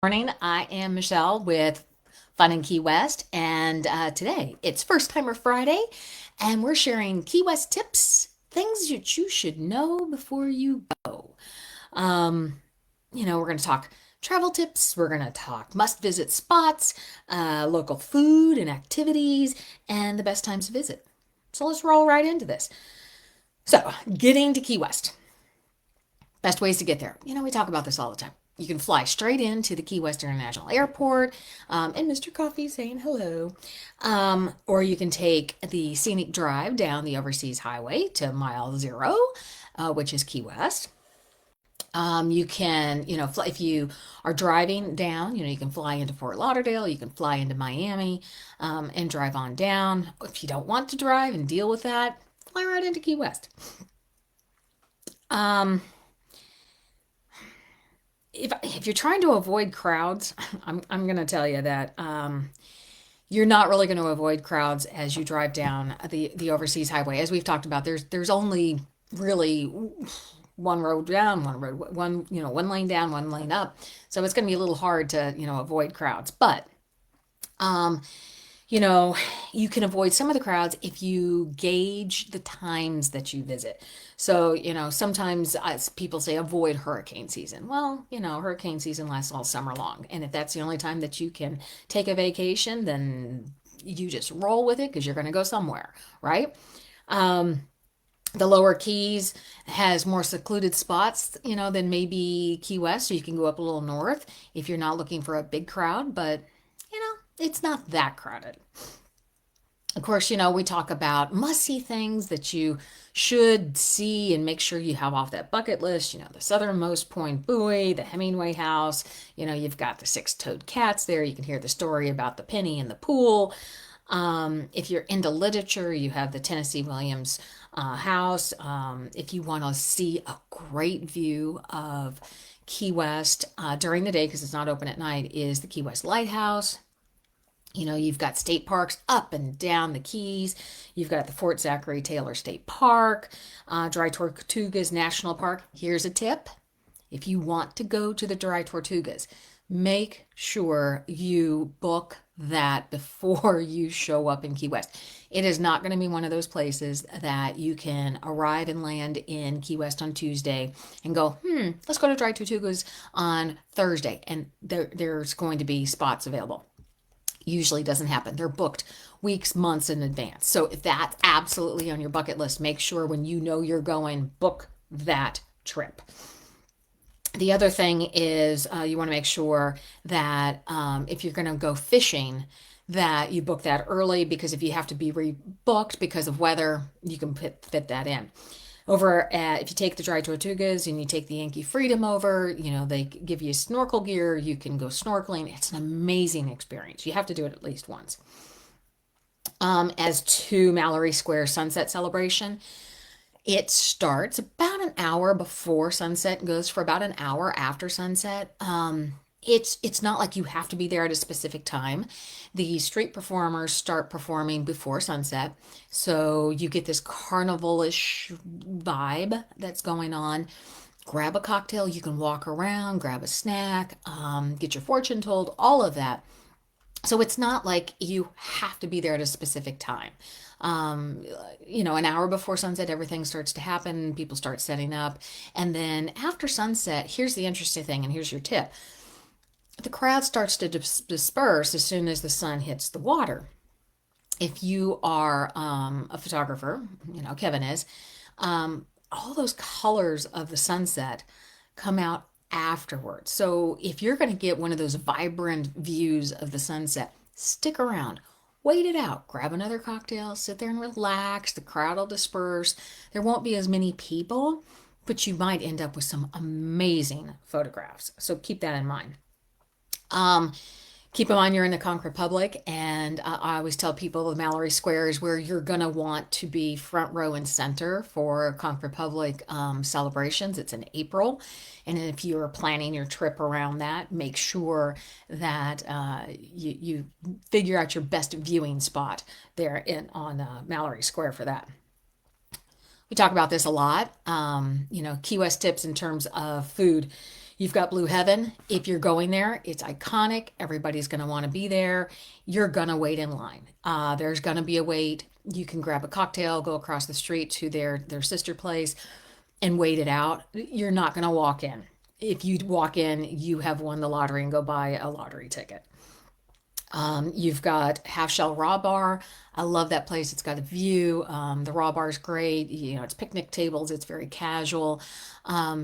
Morning. I am Michelle with Fun in Key West, and today it's First Timer Friday, and we're sharing Key West tips, things that you should know before you go. Um, we're going to talk travel tips, we're going to talk must visit spots, local food and activities, and the best times to visit. So let's roll right into this. So, getting to Key West. Best ways to get there. We talk about this all the time. You can fly straight into the Key West International Airport, and Mr. Coffee saying hello. Or you can take the scenic drive down the overseas highway to mile zero, which is Key West. You can, if you are driving down, you can fly into Fort Lauderdale, you can fly into Miami, and drive on down. If you don't want to drive and deal with that, fly right into Key West. Um, if you're trying to avoid crowds, I'm going to tell you that you're not really going to avoid crowds as you drive down the overseas highway. As we've talked about, there's only really one road down, one lane down, one lane up. So it's going to be a little hard to avoid crowds, but um, you know, you can avoid some of the crowds if you gauge the times that you visit. So, sometimes people say avoid hurricane season. Well, hurricane season lasts all summer long. And if that's the only time that you can take a vacation, then you just roll with it because you're going to go somewhere, right? Um, the lower Keys has more secluded spots, than maybe Key West, so you can go up a little north if you're not looking for a big crowd, but it's not that crowded. Of course, we talk about must see things that you should see and make sure you have off that bucket list. The Southernmost Point Buoy, the Hemingway House. You've got the six-toed cats there. You can hear the story about the penny in the pool. If you're into literature, you have the Tennessee Williams house. If you want to see a great view of Key West during the day, because it's not open at night, is the Key West Lighthouse. You've got state parks up and down the Keys. You've got the Fort Zachary Taylor State Park, Dry Tortugas National Park. Here's a tip. If you want to go to the Dry Tortugas, make sure you book that before you show up in Key West. It is not going to be one of those places that you can arrive and land in Key West on Tuesday and go, let's go to Dry Tortugas on Thursday. And there's going to be spots available. Usually doesn't happen. They're booked weeks, months in advance. So if that's absolutely on your bucket list, make sure when you're going, book that trip. The other thing is you want to make sure that if you're going to go fishing, that you book that early, because if you have to be rebooked because of weather, you can fit that in. If you take the Dry Tortugas and you take the Yankee Freedom over, they give you snorkel gear. You can go snorkeling. It's an amazing experience. You have to do it at least once. As to Mallory Square sunset celebration, it starts about an hour before sunset and goes for about an hour after sunset. It's not like you have to be there at a specific time. The street performers start performing before sunset, so you get this carnivalish vibe that's going on. Grab a cocktail, you can walk around, grab a snack, get your fortune told, all of that. So it's not like you have to be there at a specific time. An hour before sunset, everything starts to happen. People start setting up. And then after sunset, here's the interesting thing, and here's your tip. The crowd starts to disperse as soon as the sun hits the water. If you are a photographer, Kevin is, all those colors of the sunset come out afterwards. So if you're going to get one of those vibrant views of the sunset, stick around. Wait it out. Grab another cocktail, sit there and relax. The crowd will disperse. There won't be as many people, but you might end up with some amazing photographs. So keep that in mind. Keep in mind you're in the Conch Republic, and I always tell people the Mallory Square is where you're going to want to be front row and center for Conch Republic celebrations. It's in April, and if you're planning your trip around that, make sure that you figure out your best viewing spot there on Mallory Square for that. We talk about this a lot. Key West tips in terms of food. You've got Blue Heaven. If you're going there, it's iconic. Everybody's going to want to be there. You're going to wait in line. There's going to be a wait. You can grab a cocktail, go across the street to their sister place and wait it out. You're not going to walk in. If you walk in, you have won the lottery and go buy a lottery ticket. You've got Half Shell Raw Bar. I love that place. It's got a view. The Raw Bar is great. You know, it's picnic tables. It's very casual.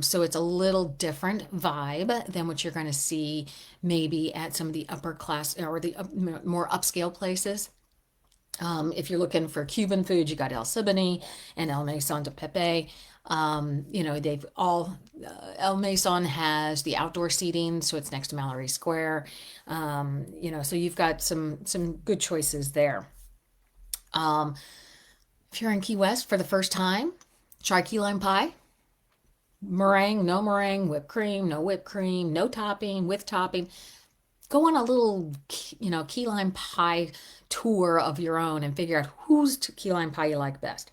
So it's a little different vibe than what you're going to see maybe at some of the upper class or the more upscale places. If you're looking for Cuban food, you got El Siboney and El Maison de Pepe. You know, they've all, El Maison has the outdoor seating, so it's next to Mallory Square. You know, so you've got some good choices there. Um, if you're in Key West for the first time, try key lime pie. Meringue, no meringue, whipped cream, no whipped cream, no topping, with topping. Go on a little, you know, key lime pie tour of your own and figure out whose key lime pie you like best.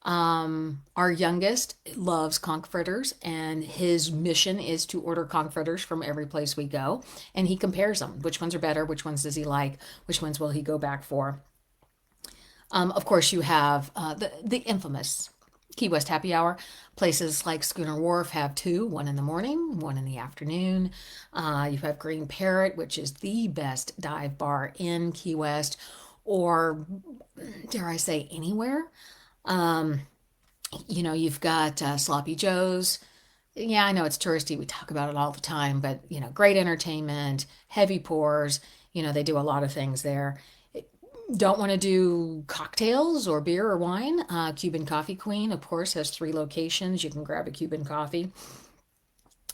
Our youngest loves conch fritters, and his mission is to order conch fritters from every place we go, and he compares them. Which ones are better? Which ones does he like? Which ones will he go back for? Of course, you have the infamous Key West Happy Hour. Places like Schooner Wharf have two, one in the morning, one in the afternoon. You have Green Parrot, which is the best dive bar in Key West, or dare I say anywhere. Um, you know, you've got Sloppy Joe's. Yeah, I know it's touristy. We talk about it all the time, but you know, great entertainment, heavy pours. You know, they do a lot of things there. Don't want to do cocktails or beer or wine? Cuban Coffee Queen, of course, has three locations. You can grab a Cuban coffee.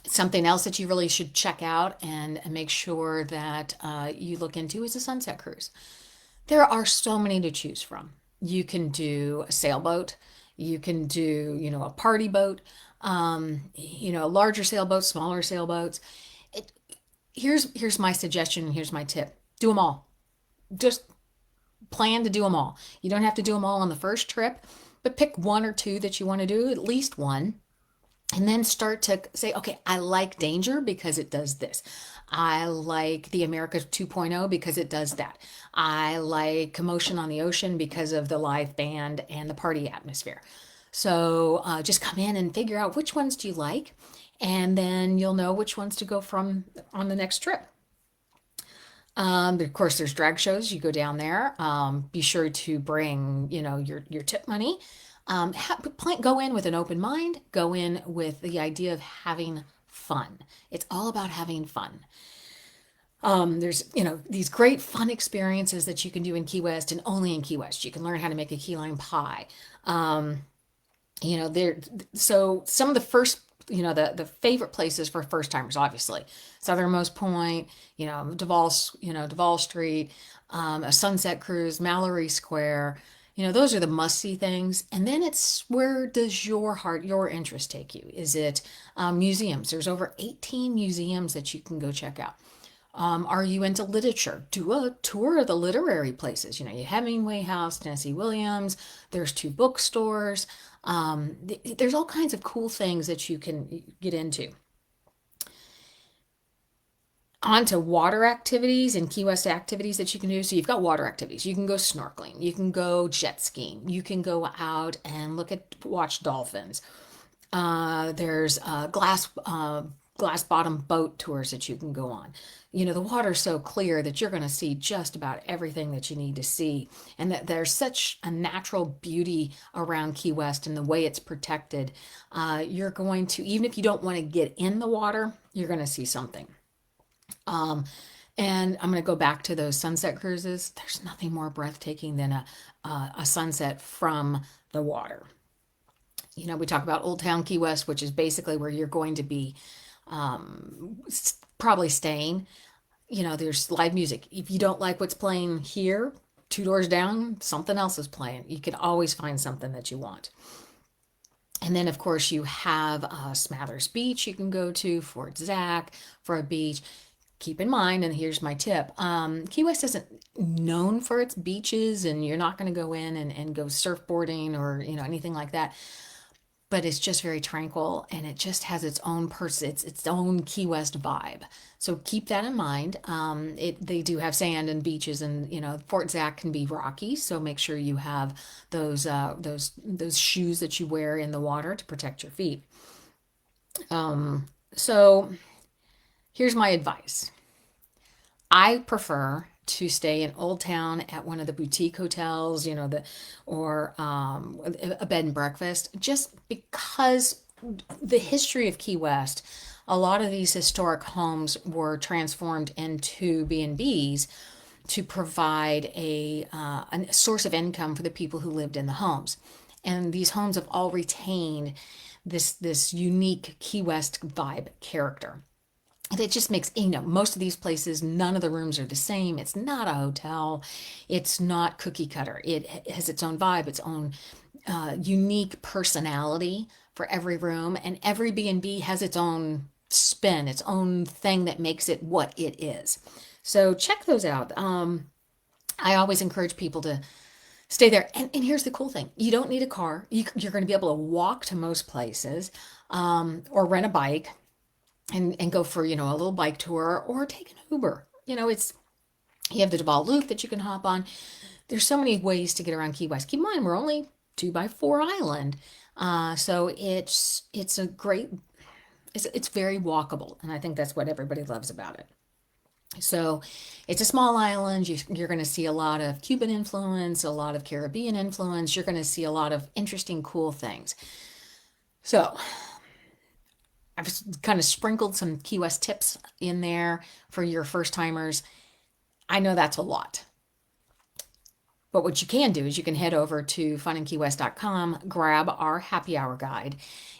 Something else that you really should check out and make sure that you look into is a sunset cruise. There are so many to choose from. You can do a sailboat. You can do, you know, a party boat, you know, larger sailboats, smaller sailboats. It, here's my suggestion. Here's my tip. Do them all. Just plan to do them all. You don't have to do them all on the first trip, but pick one or two that you want to do, at least one, and then start to say, okay, I like danger because it does this. I like the America 2.0 because it does that. I like commotion on the ocean because of the live band and the party atmosphere. So just come in and figure out which ones do you like, and then you'll know which ones to go from on the next trip. Of course, there's drag shows. You go down there. Be sure to bring, you know, your tip money. Go in with an open mind. Go in with the idea of having fun. It's all about having fun. There's, you know, these great fun experiences that you can do in Key West and only in Key West. You can learn how to make a key lime pie. You know, there. So some of the first, you know, the favorite places for first timers, obviously, Southernmost Point, Duval Street, a sunset cruise, Mallory Square. You know, those are the must-see things. And then it's where does your interest take you? Is it museums? There's over 18 museums that you can go check out. Are you into literature? Do a tour of the literary places. You know, you have Hemingway House, Tennessee Williams. There's two bookstores. There's all kinds of cool things that you can get into. On to water activities and Key West activities that you can do. So you've got water activities. You can go snorkeling. You can go jet skiing. You can go out and watch dolphins. There's glass bottom boat tours that you can go on. You know, the water's so clear that you're going to see just about everything that you need to see. And that there's such a natural beauty around Key West and the way it's protected. You're going to, even if you don't want to get in the water, you're going to see something. Um, and I'm going to go back to those sunset cruises. There's nothing more breathtaking than a sunset from the water. You know, we talk about Old Town Key West, which is basically where you're going to be probably staying. You know, there's live music. If you don't like what's playing here, two doors down, something else is playing. You can always find something that you want. And then, of course, you have Smathers Beach you can go to, Fort Zach for a beach. Keep in mind, and here's my tip, Key West isn't known for its beaches, and you're not going to go in and go surfboarding or, you know, anything like that. but it's just very tranquil and it just has its own its own Key West vibe. So keep that in mind. They do have sand and beaches, and Fort Zach can be rocky, so make sure you have those shoes that you wear in the water to protect your feet. So here's my advice. I prefer to stay in Old Town at one of the boutique hotels, or a bed and breakfast, just because the history of Key West, a lot of these historic homes were transformed into B&Bs to provide a source of income for the people who lived in the homes. And these homes have all retained this unique Key West vibe character. And it just makes, most of these places, none of the rooms are the same. It's not a hotel. It's not cookie cutter. It has its own vibe, its own unique personality for every room. And every B&B has its own spin, its own thing that makes it what it is. So check those out. I always encourage people to stay there. And here's the cool thing. You don't need a car. You're going to be able to walk to most places, or rent a bike and go for, a little bike tour, or take an Uber. You have the Duval Loop that you can hop on. There's so many ways to get around Key West. Keep in mind, we're only 2x4 island. So it's a great, it's very walkable. And I think that's what everybody loves about it. So it's a small island. You're going to see a lot of Cuban influence, a lot of Caribbean influence. You're going to see a lot of interesting, cool things. So I've kind of sprinkled some Key West tips in there for your first timers. I know that's a lot. But what you can do is you can head over to FunInKeyWest.com, grab our happy hour guide.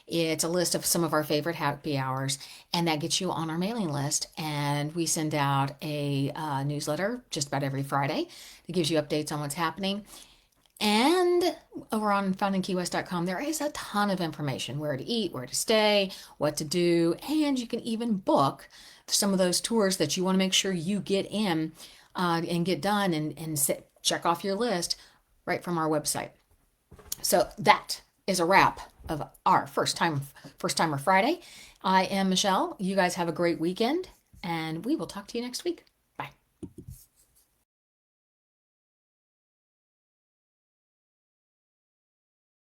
It's a list of some of our favorite happy hours, and that gets you on our mailing list. And we send out a newsletter just about every Friday that gives you updates on what's happening. And over on FunInKeyWest.com, there is a ton of information: where to eat, where to stay, what to do, and you can even book some of those tours that you want to make sure you get in and get done, and check off your list right from our website. So that is a wrap of our First Timer Friday. I am Michelle. You guys have a great weekend, and we will talk to you next week.